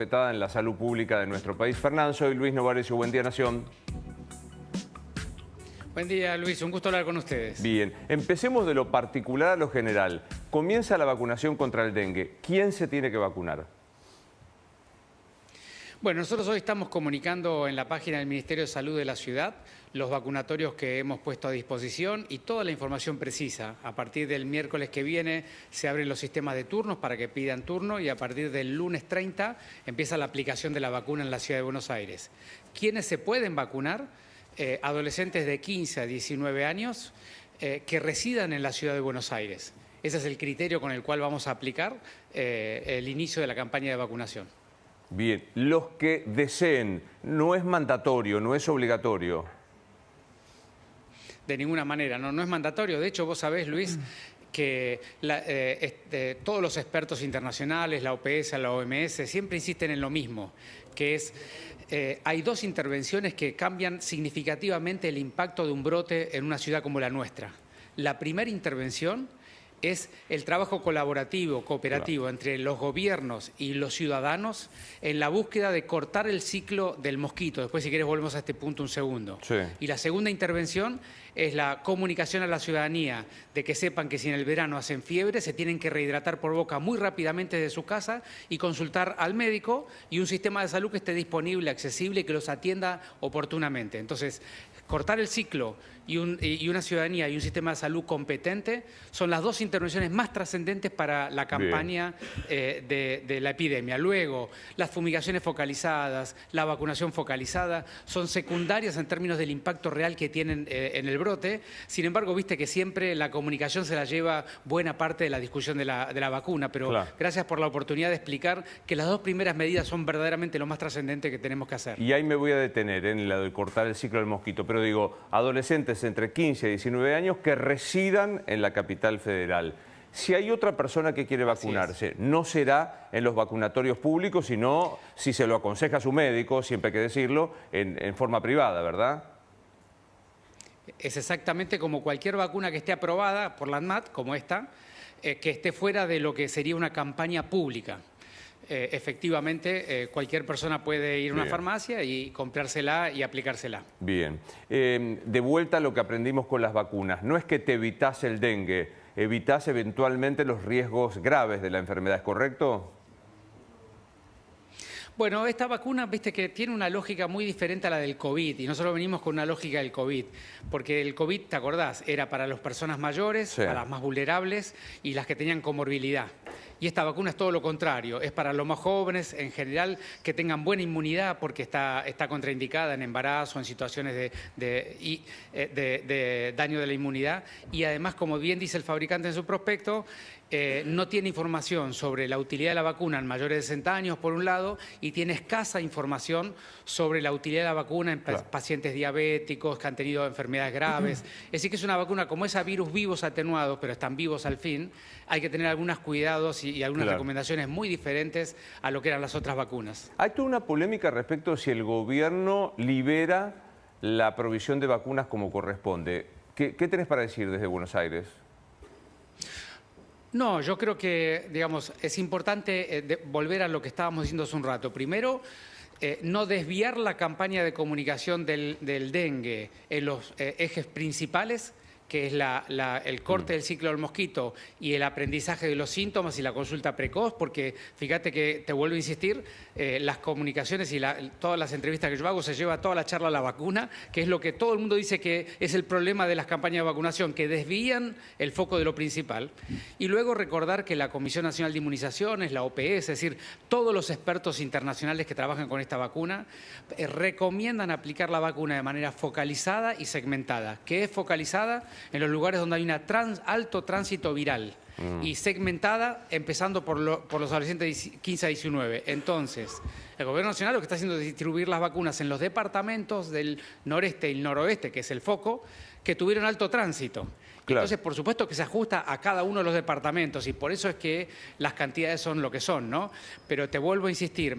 En la salud pública de nuestro país. Fernando, soy Luis Novarecio. Buen día, Nación. Buen día, Luis. Un gusto hablar con ustedes. Bien, empecemos de lo particular a lo general. Comienza la vacunación contra el dengue. ¿Quién se tiene que vacunar? Bueno, nosotros hoy estamos comunicando en la página del Ministerio de Salud de la ciudad los vacunatorios que hemos puesto a disposición y toda la información precisa. A partir del miércoles que viene se abren los sistemas de turnos para que pidan turno y a partir del lunes 30 empieza la aplicación de la vacuna en la ciudad de Buenos Aires. ¿Quiénes se pueden vacunar? Adolescentes de 15 a 19 años que residan en la ciudad de Buenos Aires. Ese es el criterio con el cual vamos a aplicar el inicio de la campaña de vacunación. Bien, los que deseen, no es mandatorio, no es obligatorio. De ninguna manera, no es mandatorio. De hecho, vos sabés, Luis, que todos los expertos internacionales, la OPS, la OMS, siempre insisten en lo mismo, que es, hay dos intervenciones que cambian significativamente el impacto de un brote en una ciudad como la nuestra. La primera intervención es el trabajo colaborativo, cooperativo entre los gobiernos y los ciudadanos en la búsqueda de cortar el ciclo del mosquito. Después, si querés, volvemos a este punto un segundo. Sí. Y la segunda intervención es la comunicación a la ciudadanía de que sepan que si en el verano hacen fiebre, se tienen que rehidratar por boca muy rápidamente desde su casa y consultar al médico y un sistema de salud que esté disponible, accesible y que los atienda oportunamente. Entonces, cortar el ciclo y una ciudadanía y un sistema de salud competente son las dos intervenciones más trascendentes para la campaña de la epidemia. Luego, las fumigaciones focalizadas, la vacunación focalizada, son secundarias en términos del impacto real que tienen en el brote. Sin embargo, viste que siempre la comunicación se la lleva buena parte de la discusión de la vacuna, pero claro, gracias por la oportunidad de explicar que las dos primeras medidas son verdaderamente lo más trascendente que tenemos que hacer. Y ahí me voy a detener en la de cortar el ciclo del mosquito, pero digo, adolescentes entre 15 y 19 años que residan en la capital federal. Si hay otra persona que quiere vacunarse, no será en los vacunatorios públicos, sino si se lo aconseja su médico, siempre hay que decirlo, en forma privada, ¿verdad? Es exactamente como cualquier vacuna que esté aprobada por la ANMAT, como esta, que esté fuera de lo que sería una campaña pública. Efectivamente, cualquier persona puede ir a una farmacia y comprársela y aplicársela. Bien. De vuelta a lo que aprendimos con las vacunas. No es que te evitas el dengue, evitas eventualmente los riesgos graves de la enfermedad, ¿es correcto? Bueno, esta vacuna, viste que tiene una lógica muy diferente a la del COVID y nosotros venimos con una lógica del COVID, porque el COVID, ¿te acordás? Era para las personas mayores, para las más vulnerables y las que tenían comorbilidad. Y esta vacuna es todo lo contrario, es para los más jóvenes en general que tengan buena inmunidad porque está contraindicada en embarazo, en situaciones de daño de la inmunidad y además, como bien dice el fabricante en su prospecto, no tiene información sobre la utilidad de la vacuna en mayores de 60 años, por un lado, y tiene escasa información sobre la utilidad de la vacuna en pacientes diabéticos que han tenido enfermedades graves. Es decir, que es una vacuna como esa virus vivos atenuados, pero están vivos al fin. Hay que tener algunos cuidados y algunas recomendaciones muy diferentes a lo que eran las otras vacunas. Hay toda una polémica respecto a si el gobierno libera la provisión de vacunas como corresponde. ¿Qué tenés para decir desde Buenos Aires? No, yo creo que, digamos, es importante volver a lo que estábamos diciendo hace un rato. Primero, no desviar la campaña de comunicación del dengue en los ejes principales, que es el corte del ciclo del mosquito y el aprendizaje de los síntomas y la consulta precoz, porque fíjate que, te vuelvo a insistir, las comunicaciones y todas las entrevistas que yo hago se lleva toda la charla a la vacuna, que es lo que todo el mundo dice que es el problema de las campañas de vacunación, que desvían el foco de lo principal. Y luego recordar que la Comisión Nacional de Inmunizaciones, la OPS, es decir, todos los expertos internacionales que trabajan con esta vacuna, recomiendan aplicar la vacuna de manera focalizada y segmentada. ¿Qué es focalizada? En los lugares donde hay un alto tránsito viral y segmentada, empezando por los adolescentes de 15 a 19. Entonces, el Gobierno Nacional lo que está haciendo es distribuir las vacunas en los departamentos del noreste y el noroeste, que es el foco, que tuvieron alto tránsito. Claro. Entonces, por supuesto que se ajusta a cada uno de los departamentos y por eso es que las cantidades son lo que son, ¿no? Pero te vuelvo a insistir,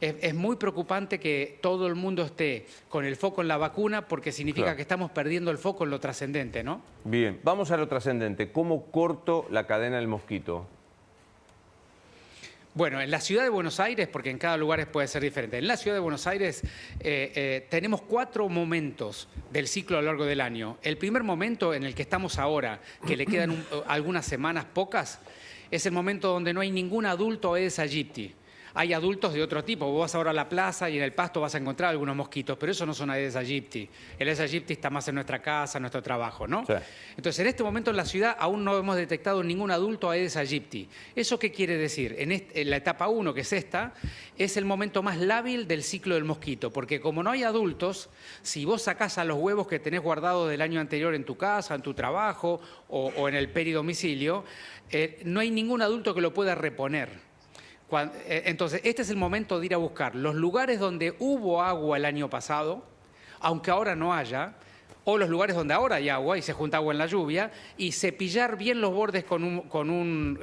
es muy preocupante que todo el mundo esté con el foco en la vacuna porque significa que estamos perdiendo el foco en lo trascendente, ¿no? Bien, vamos a lo trascendente. ¿Cómo corto la cadena del mosquito? Bueno, en la ciudad de Buenos Aires, porque en cada lugar puede ser diferente, en la ciudad de Buenos Aires tenemos 4 momentos del ciclo a lo largo del año. El primer momento en el que estamos ahora, que le quedan algunas semanas, pocas, es el momento donde no hay ningún adulto Aedes aegypti. Hay adultos de otro tipo. Vos vas ahora a la plaza y en el pasto vas a encontrar algunos mosquitos, pero esos no son Aedes aegypti. El Aedes aegypti está más en nuestra casa, en nuestro trabajo, ¿no? Sí. Entonces, en este momento en la ciudad aún no hemos detectado ningún adulto Aedes aegypti. ¿Eso qué quiere decir? En la etapa 1, que es esta, es el momento más lábil del ciclo del mosquito, porque como no hay adultos, si vos sacás a los huevos que tenés guardados del año anterior en tu casa, en tu trabajo o en el peridomicilio, no hay ningún adulto que lo pueda reponer. Entonces, este es el momento de ir a buscar los lugares donde hubo agua el año pasado, aunque ahora no haya, o los lugares donde ahora hay agua y se junta agua en la lluvia, y cepillar bien los bordes con un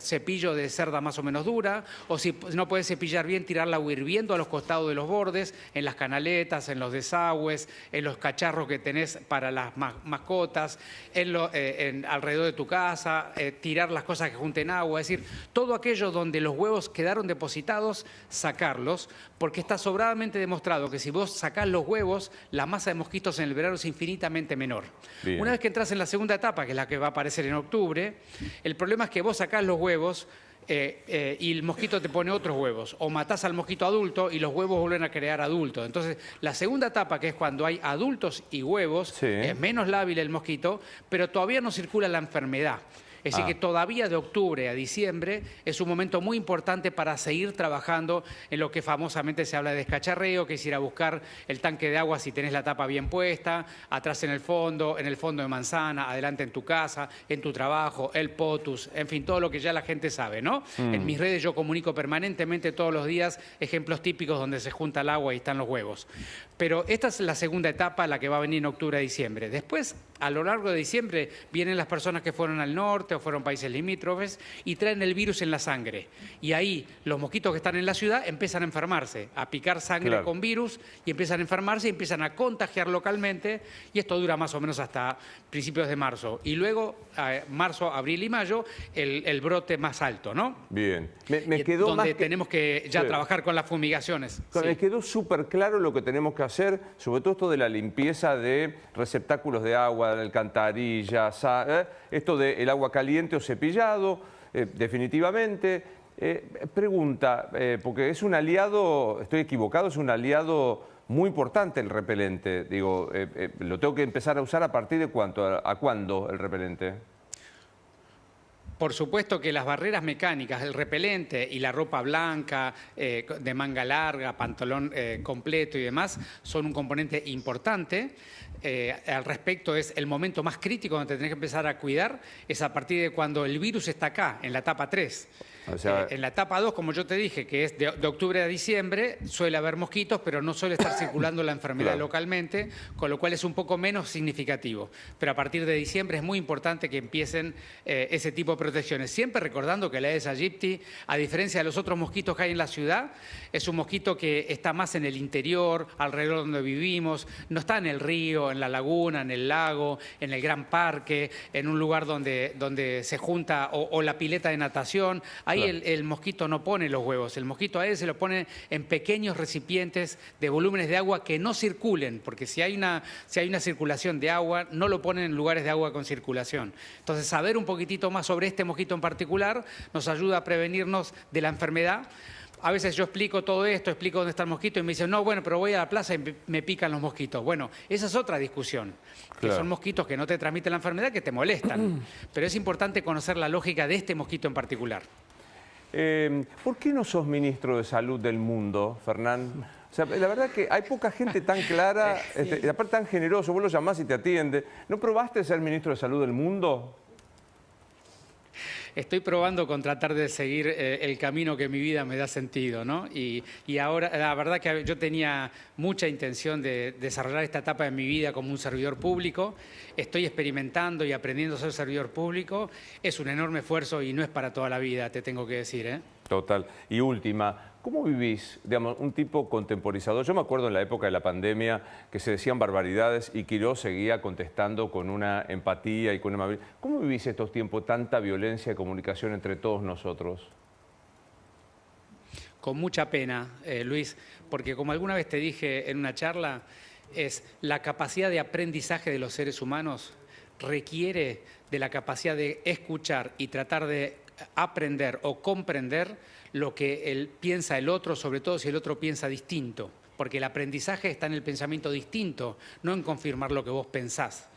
cepillo de cerda más o menos dura, o si no puedes cepillar bien, tirar el agua hirviendo a los costados de los bordes, en las canaletas, en los desagües, en los cacharros que tenés para las mascotas, alrededor de tu casa, tirar las cosas que junten agua, es decir, todo aquello donde los huevos quedaron depositados, sacarlos, porque está sobradamente demostrado que si vos sacás los huevos, la masa de mosquitos en el verano es infinitamente menor. Bien. Una vez que entras en la segunda etapa, que es la que va a aparecer en octubre, el problema es que vos sacás los huevos y el mosquito te pone otros huevos, o matás al mosquito adulto y los huevos vuelven a crear adultos. Entonces, la segunda etapa, que es cuando hay adultos y huevos, sí, es menos lábil el mosquito, pero todavía no circula la enfermedad. Es decir, que todavía de octubre a diciembre es un momento muy importante para seguir trabajando en lo que famosamente se habla de descacharreo, que es ir a buscar el tanque de agua si tenés la tapa bien puesta, atrás en el fondo de manzana, adelante en tu casa, en tu trabajo, el potus, en fin, todo lo que ya la gente sabe, ¿no? En mis redes yo comunico permanentemente todos los días ejemplos típicos donde se junta el agua y están los huevos. Pero esta es la segunda etapa, la que va a venir en octubre a diciembre. Después, a lo largo de diciembre, vienen las personas que fueron al norte o fueron países limítrofes y traen el virus en la sangre. Y ahí los mosquitos que están en la ciudad empiezan a enfermarse, a picar sangre con virus y empiezan a enfermarse y empiezan a contagiar localmente. Y esto dura más o menos hasta principios de marzo. Y luego, marzo, abril y mayo, el brote más alto, ¿no? Bien. Me quedó donde más tenemos que ya trabajar con las fumigaciones. Me quedó súper claro lo que tenemos que hacer, sobre todo esto de la limpieza de receptáculos de agua, de alcantarillas, esto del agua caliente o cepillado, definitivamente. Pregunta, porque es un aliado, estoy equivocado, es un aliado muy importante el repelente. Digo, ¿lo tengo que empezar a usar a partir de cuánto? ¿A cuándo el repelente? Por supuesto que las barreras mecánicas, el repelente y la ropa blanca, de manga larga, pantalón completo y demás, son un componente importante. Al respecto, es el momento más crítico donde te tenés que empezar a cuidar, es a partir de cuando el virus está acá, en la etapa 3. O sea, en la etapa 2, como yo te dije, que es de octubre a diciembre, suele haber mosquitos, pero no suele estar circulando la enfermedad localmente, con lo cual es un poco menos significativo. Pero a partir de diciembre es muy importante que empiecen ese tipo de protecciones. Siempre recordando que el Aedes aegypti, a diferencia de los otros mosquitos que hay en la ciudad, es un mosquito que está más en el interior, alrededor donde vivimos, no está en el río, en la laguna, en el lago, en el gran parque, en un lugar donde se junta, o la pileta de natación. Ahí el mosquito no pone los huevos, el mosquito Aedes se lo pone en pequeños recipientes de volúmenes de agua que no circulen, porque si hay una circulación de agua, no lo ponen en lugares de agua con circulación. Entonces, saber un poquitito más sobre este mosquito en particular nos ayuda a prevenirnos de la enfermedad. A veces yo explico todo esto, explico dónde está el mosquito y me dicen, no, bueno, pero voy a la plaza y me pican los mosquitos. Bueno, esa es otra discusión, que son mosquitos que no te transmiten la enfermedad, que te molestan. Pero es importante conocer la lógica de este mosquito en particular. ¿Por qué no sos ministro de Salud del mundo, Fernán? O sea, la verdad que hay poca gente tan clara, y aparte tan generoso, vos lo llamás y te atiende. ¿No probaste ser ministro de Salud del mundo? Estoy probando con tratar de seguir el camino que mi vida me da sentido, ¿no? Y ahora, la verdad que yo tenía mucha intención de desarrollar esta etapa de mi vida como un servidor público. Estoy experimentando y aprendiendo a ser servidor público. Es un enorme esfuerzo y no es para toda la vida, te tengo que decir, ¿eh? Total. Y última, ¿cómo vivís, digamos, un tipo contemporizador? Yo me acuerdo en la época de la pandemia que se decían barbaridades y Quirós seguía contestando con una empatía y con una amabilidad. ¿Cómo vivís estos tiempos, tanta violencia y comunicación entre todos nosotros? con mucha pena, Luis, porque como alguna vez te dije en una charla, es la capacidad de aprendizaje de los seres humanos requiere de la capacidad de escuchar y tratar de aprender o comprender lo que piensa el otro, sobre todo si el otro piensa distinto. Porque el aprendizaje está en el pensamiento distinto, no en confirmar lo que vos pensás.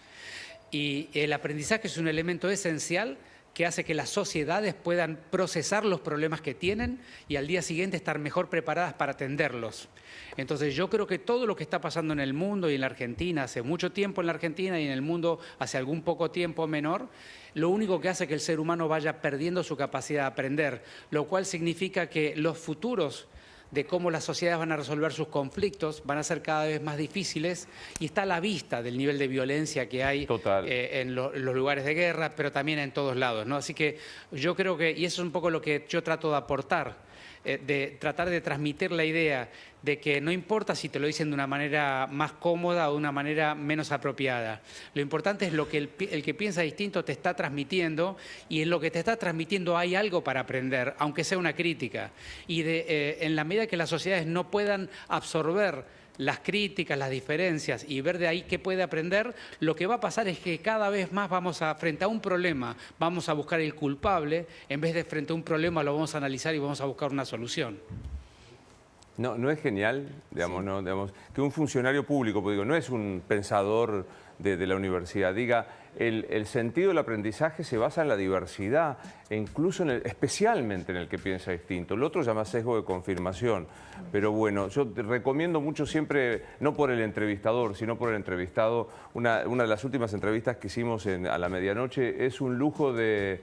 Y el aprendizaje es un elemento esencial que hace que las sociedades puedan procesar los problemas que tienen y al día siguiente estar mejor preparadas para atenderlos. Entonces yo creo que todo lo que está pasando en el mundo y en la Argentina, hace mucho tiempo en la Argentina y en el mundo hace algún poco tiempo menor, lo único que hace que el ser humano vaya perdiendo su capacidad de aprender, lo cual significa que los futuros de cómo las sociedades van a resolver sus conflictos van a ser cada vez más difíciles y está a la vista del nivel de violencia que hay en los lugares de guerra, pero también en todos lados, ¿no? Así que yo creo que, y eso es un poco lo que yo trato de aportar, de tratar de transmitir la idea de que no importa si te lo dicen de una manera más cómoda o de una manera menos apropiada. Lo importante es lo que el que piensa distinto te está transmitiendo y en lo que te está transmitiendo hay algo para aprender, aunque sea una crítica. Y en la medida que las sociedades no puedan absorber las críticas, las diferencias y ver de ahí qué puede aprender, lo que va a pasar es que cada vez más frente a un problema, vamos a buscar el culpable, en vez de frente a un problema lo vamos a analizar y vamos a buscar una solución. No es genial, digamos, no, digamos, que un funcionario público, pues digo, no es un pensador de la universidad, diga, el sentido del aprendizaje se basa en la diversidad, e incluso especialmente en el que piensa distinto. Lo otro se llama sesgo de confirmación, pero bueno, yo te recomiendo mucho siempre, no por el entrevistador, sino por el entrevistado. Una de las últimas entrevistas que hicimos a la medianoche es un lujo de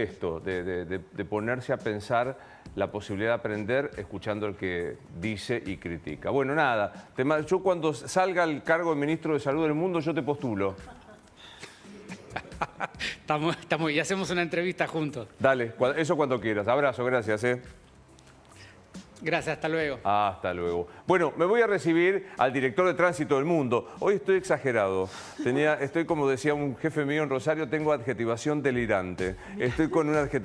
esto, de ponerse a pensar la posibilidad de aprender escuchando al que dice y critica. Bueno, nada, yo cuando salga el cargo de ministro de Salud del mundo, yo te postulo. Estamos y hacemos una entrevista juntos. Dale, eso cuando quieras. Abrazo, gracias. Gracias, hasta luego. Hasta luego. Bueno, me voy a recibir al director de tránsito del mundo. Hoy estoy exagerado. Estoy, como decía un jefe mío en Rosario, tengo adjetivación delirante. Estoy con una adjetivación